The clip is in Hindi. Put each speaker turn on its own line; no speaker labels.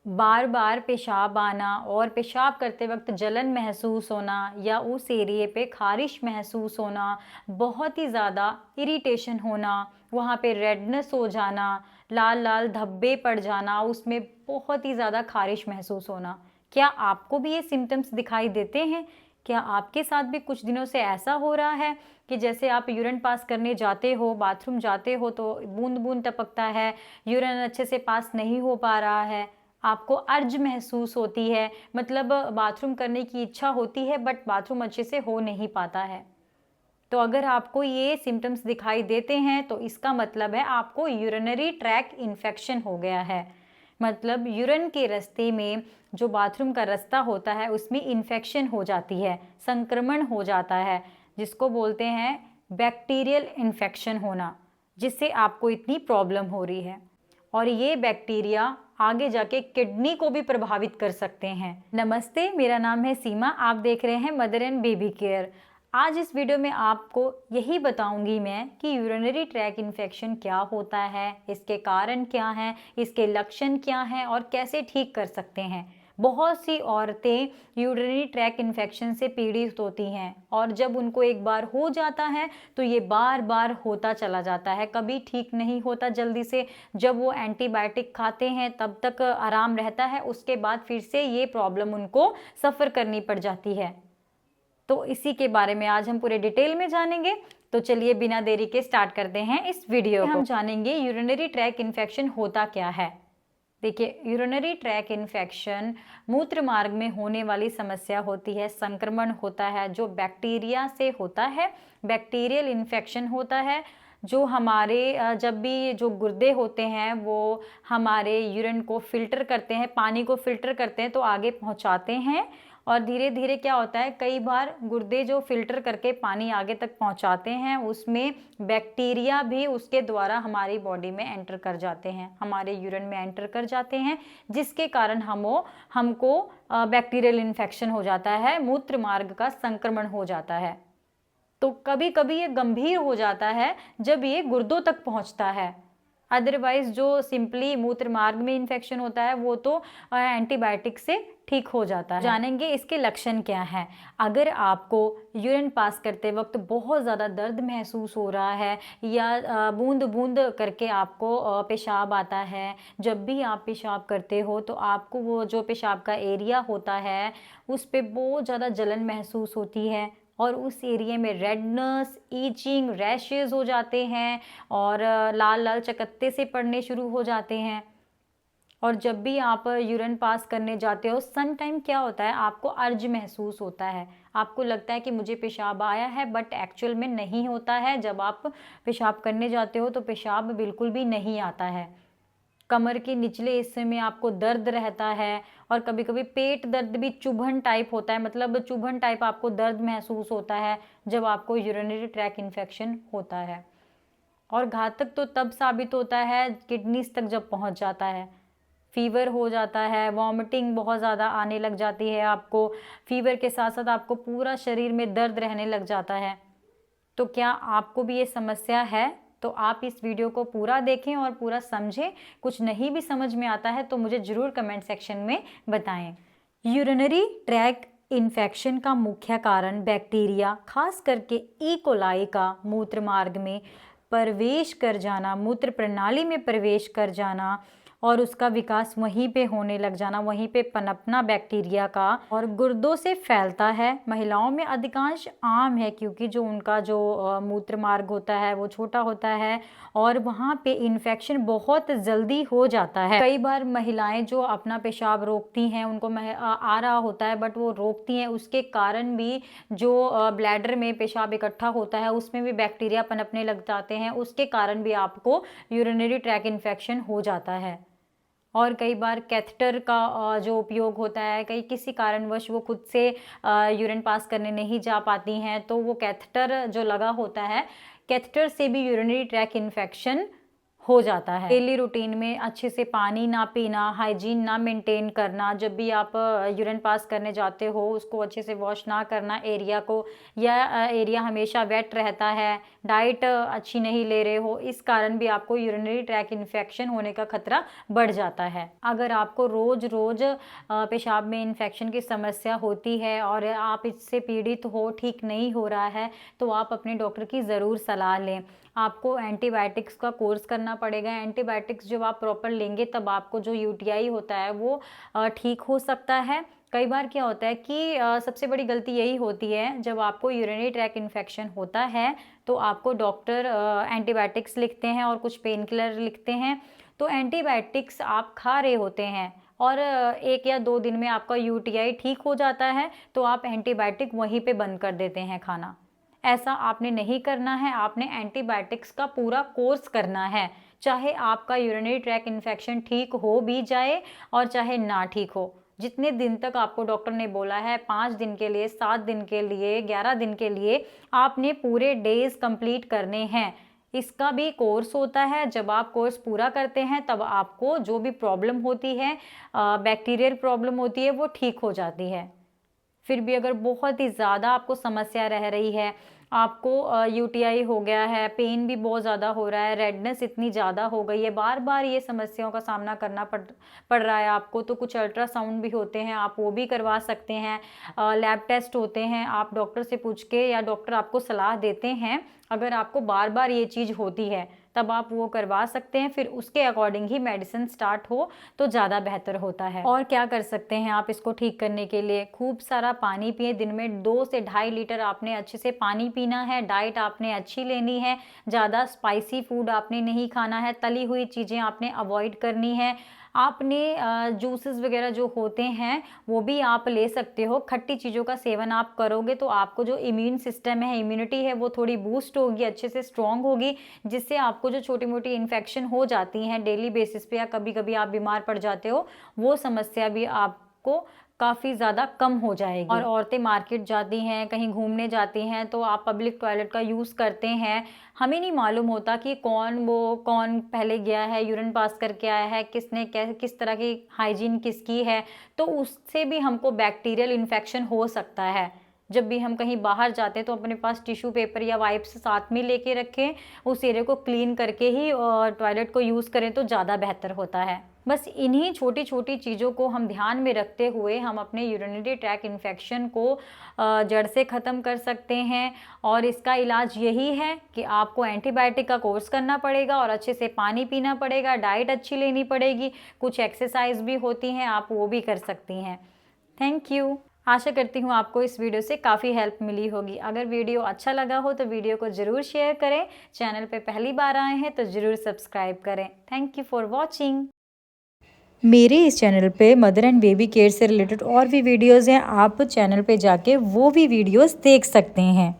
बार बार पेशाब आना और पेशाब करते वक्त जलन महसूस होना या उस एरिए पे खारिश महसूस होना, बहुत ही ज़्यादा इरिटेशन होना, वहाँ पे रेडनेस हो जाना, लाल लाल धब्बे पड़ जाना, उसमें बहुत ही ज़्यादा खारिश महसूस होना। क्या आपको भी ये सिम्टम्स दिखाई देते हैं? क्या आपके साथ भी कुछ दिनों से ऐसा हो रहा है कि जैसे आप यूरिन पास करने जाते हो, बाथरूम जाते हो तो बूंद बूंद टपकता है, यूरिन अच्छे से पास नहीं हो पा रहा है, आपको अर्ज महसूस होती है, मतलब बाथरूम करने की इच्छा होती है बट बाथरूम अच्छे से हो नहीं पाता है। तो अगर आपको ये सिम्टम्स दिखाई देते हैं तो इसका मतलब है आपको यूरिनरी ट्रैक इन्फेक्शन हो गया है। मतलब यूरिन के रास्ते में जो बाथरूम का रास्ता होता है उसमें इन्फेक्शन हो जाती है, संक्रमण हो जाता है, जिसको बोलते हैं बैक्टीरियल इन्फेक्शन होना, जिससे आपको इतनी प्रॉब्लम हो रही है। और ये बैक्टीरिया आगे जाके किडनी को भी प्रभावित कर सकते हैं। नमस्ते, मेरा नाम है सीमा, आप देख रहे हैं मदर एंड बेबी केयर। आज इस वीडियो में आपको यही बताऊंगी मैं कि यूरिनरी ट्रैक इन्फेक्शन क्या होता है, इसके कारण क्या हैं, इसके लक्षण क्या हैं और कैसे ठीक कर सकते हैं। बहुत सी औरतें यूरिनरी ट्रैक इन्फेक्शन से पीड़ित होती हैं और जब उनको एक बार हो जाता है तो ये बार बार होता चला जाता है, कभी ठीक नहीं होता जल्दी से। जब वो एंटीबायोटिक खाते हैं तब तक आराम रहता है, उसके बाद फिर से ये प्रॉब्लम उनको सफ़र करनी पड़ जाती है। तो इसी के बारे में आज हम पूरे डिटेल में जानेंगे। तो चलिए बिना देरी के स्टार्ट करते हैं इस वीडियो को। हम जानेंगे यूरिनरी ट्रैक इन्फेक्शन होता क्या है। देखिए, यूरिनरी ट्रैक इन्फेक्शन मूत्र मार्ग में होने वाली समस्या होती है, संक्रमण होता है जो बैक्टीरिया से होता है, बैक्टीरियल इन्फेक्शन होता है जो हमारे जब भी जो गुर्दे होते हैं वो हमारे यूरिन को फिल्टर करते हैं, पानी को फिल्टर करते हैं तो आगे पहुंचाते हैं। और धीरे धीरे क्या होता है, कई बार गुर्दे जो फिल्टर करके पानी आगे तक पहुंचाते हैं उसमें बैक्टीरिया भी उसके द्वारा हमारी बॉडी में एंटर कर जाते हैं, हमारे यूरिन में एंटर कर जाते हैं, जिसके कारण हमको बैक्टीरियल इन्फेक्शन हो जाता है, मूत्र मार्ग का संक्रमण हो जाता है। तो कभी कभी ये गंभीर हो जाता है जब ये गुर्दों तक पहुंचता है। अदरवाइज जो सिंपली मूत्र मार्ग में इन्फेक्शन होता है वो तो एंटीबायोटिक से ठीक हो जाता है। जानेंगे इसके लक्षण क्या हैं। अगर आपको यूरिन पास करते वक्त बहुत ज़्यादा दर्द महसूस हो रहा है या बूंद बूंद करके आपको पेशाब आता है, जब भी आप पेशाब करते हो तो आपको वो जो पेशाब का एरिया होता है उस पर बहुत ज़्यादा जलन महसूस होती है और उस एरिया में रेडनेस, ईचिंग, रैशेज हो जाते हैं और लाल लाल चकत्ते से पड़ने शुरू हो जाते हैं। और जब भी आप यूरिन पास करने जाते हो सम टाइम क्या होता है, आपको अर्ज महसूस होता है, आपको लगता है कि मुझे पेशाब आया है बट एक्चुअल में नहीं होता है। जब आप पेशाब करने जाते हो तो पेशाब बिल्कुल भी नहीं आता है। कमर के निचले हिस्से में आपको दर्द रहता है और कभी कभी पेट दर्द भी, चुभन टाइप होता है, मतलब चुभन टाइप आपको दर्द महसूस होता है जब आपको यूरिनरी ट्रैक इन्फेक्शन होता है। और घातक तो तब साबित होता है किडनीज तक जब पहुंच जाता है। फीवर हो जाता है, वॉमिटिंग बहुत ज़्यादा आने लग जाती है आपको, फीवर के साथ साथ आपको पूरा शरीर में दर्द रहने लग जाता है। तो क्या आपको भी ये समस्या है? तो आप इस वीडियो को पूरा देखें और पूरा समझें। कुछ नहीं भी समझ में आता है तो मुझे ज़रूर कमेंट सेक्शन में बताएं। यूरिनरी ट्रैक इन्फेक्शन का मुख्य कारण बैक्टीरिया, खास करके ई कोलाई का मूत्र मार्ग में प्रवेश कर जाना, मूत्र प्रणाली में प्रवेश कर जाना और उसका विकास वहीं पे होने लग जाना, वहीं पे पनपना बैक्टीरिया का, और गुर्दों से फैलता है। महिलाओं में अधिकांश आम है क्योंकि जो उनका जो मूत्र मार्ग होता है वो छोटा होता है और वहाँ पे इन्फेक्शन बहुत जल्दी हो जाता है। कई बार महिलाएं जो अपना पेशाब रोकती हैं, उनको आ रहा होता है बट वो रोकती हैं, उसके कारण भी जो ब्लैडर में पेशाब इकट्ठा होता है उसमें भी बैक्टीरिया पनपने लग जाते हैं, उसके कारण भी आपको यूरिनरी ट्रैक इन्फेक्शन हो जाता है। और कई बार कैथेटर का जो उपयोग होता है, कई किसी कारणवश वो खुद से यूरिन पास करने नहीं जा पाती हैं तो वो कैथेटर जो लगा होता है, कैथेटर से भी यूरिनरी ट्रैक इन्फेक्शन हो जाता है। डेली रूटीन में अच्छे से पानी ना पीना, हाइजीन ना मेंटेन करना, जब भी आप यूरिन पास करने जाते हो उसको अच्छे से वॉश ना करना एरिया को, या एरिया हमेशा वेट रहता है, डाइट अच्छी नहीं ले रहे हो, इस कारण भी आपको यूरिनरी ट्रैक इन्फेक्शन होने का खतरा बढ़ जाता है। अगर आपको रोज़ रोज़ पेशाब में इन्फेक्शन की समस्या होती है और आप इससे पीड़ित हो, ठीक नहीं हो रहा है, तो आप अपने डॉक्टर की ज़रूर सलाह लें। आपको एंटीबायोटिक्स का कोर्स करना पड़ेगा। एंटीबायोटिक्स जब आप प्रॉपर लेंगे तब आपको जो यूटीआई होता है वो ठीक हो सकता है। कई बार क्या होता है कि सबसे बड़ी गलती यही होती है, जब आपको यूरिनरी ट्रैक इन्फेक्शन होता है तो आपको डॉक्टर एंटीबायोटिक्स लिखते हैं और कुछ पेन किलर लिखते हैं। तो एंटीबायोटिक्स आप खा रहे होते हैं और 1 या 2 दिन में आपका यूटीआई ठीक हो जाता है, तो आप एंटीबायोटिक वहीं पे बंद कर देते हैं खाना। ऐसा आपने नहीं करना है, आपने एंटीबायोटिक्स का पूरा कोर्स करना है, चाहे आपका यूरिनरी ट्रैक इन्फेक्शन ठीक हो भी जाए और चाहे ना ठीक हो। जितने दिन तक आपको डॉक्टर ने बोला है, 5 दिन के लिए, 7 दिन के लिए, 11 दिन के लिए, आपने पूरे डेज कंप्लीट करने हैं। इसका भी कोर्स होता है। जब आप कोर्स पूरा करते हैं तब आपको जो भी प्रॉब्लम होती है, बैक्टीरियल प्रॉब्लम होती है, वो ठीक हो जाती है। फिर भी अगर बहुत ही ज़्यादा आपको समस्या रह रही है, आपको यूटीआई हो गया है, पेन भी बहुत ज़्यादा हो रहा है, रेडनेस इतनी ज़्यादा हो गई है, बार बार ये समस्याओं का सामना करना पड़ रहा है आपको, तो कुछ अल्ट्रासाउंड भी होते हैं, आप वो भी करवा सकते हैं। लैब टेस्ट होते हैं, आप डॉक्टर से पूछ के, या डॉक्टर आपको सलाह देते हैं, अगर आपको बार बार ये चीज़ होती है तब आप वो करवा सकते हैं। फिर उसके अकॉर्डिंग ही मेडिसिन स्टार्ट हो तो ज़्यादा बेहतर होता है। और क्या कर सकते हैं आप इसको ठीक करने के लिए? खूब सारा पानी पिए। दिन में 2 से 2.5 लीटर आपने अच्छे से पानी पीना है। डाइट आपने अच्छी लेनी है, ज़्यादा स्पाइसी फूड आपने नहीं खाना है, तली हुई चीज़ें आपने अवॉइड करनी है। आपने जूसेस वगैरह जो होते हैं वो भी आप ले सकते हो। खट्टी चीज़ों का सेवन आप करोगे तो आपको जो इम्यून सिस्टम है, इम्यूनिटी है, वो थोड़ी बूस्ट होगी, अच्छे से स्ट्रॉन्ग होगी, जिससे आपको जो छोटी मोटी इन्फेक्शन हो जाती हैं डेली बेसिस पे, या कभी कभी आप बीमार पड़ जाते हो, वो समस्या भी आपको काफ़ी ज़्यादा कम हो जाएगी। और औरतें मार्केट जाती हैं, कहीं घूमने जाती हैं, तो आप पब्लिक टॉयलेट का यूज़ करते हैं, हमें नहीं मालूम होता कि कौन पहले गया है, यूरिन पास करके आया है, किसने किस तरह की हाइजीन किसकी है, तो उससे भी हमको बैक्टीरियल इन्फेक्शन हो सकता है। जब भी हम कहीं बाहर जाते हैं तो अपने पास टिश्यू पेपर या वाइप्स साथ में लेके रखें, उस एरिया को क्लीन करके ही टॉयलेट को यूज़ करें तो ज़्यादा बेहतर होता है। बस इन्हीं छोटी छोटी चीज़ों को हम ध्यान में रखते हुए हम अपने यूरिनरी ट्रैक इन्फेक्शन को जड़ से ख़त्म कर सकते हैं। और इसका इलाज यही है कि आपको एंटीबायोटिक का कोर्स करना पड़ेगा और अच्छे से पानी पीना पड़ेगा, डाइट अच्छी लेनी पड़ेगी, कुछ एक्सरसाइज भी होती हैं, आप वो भी कर सकती हैं। Thank you. आशा करती हूँ आपको इस वीडियो से काफ़ी हेल्प मिली होगी। अगर वीडियो अच्छा लगा हो तो वीडियो को ज़रूर शेयर करें। चैनल पे पहली बार आए हैं तो ज़रूर सब्सक्राइब करें। Thank you for watching. मेरे इस चैनल पे मदर एंड बेबी केयर से रिलेटेड और भी वीडियोज़ हैं, आप चैनल पे जाके वो भी वीडियोज़ देख सकते हैं।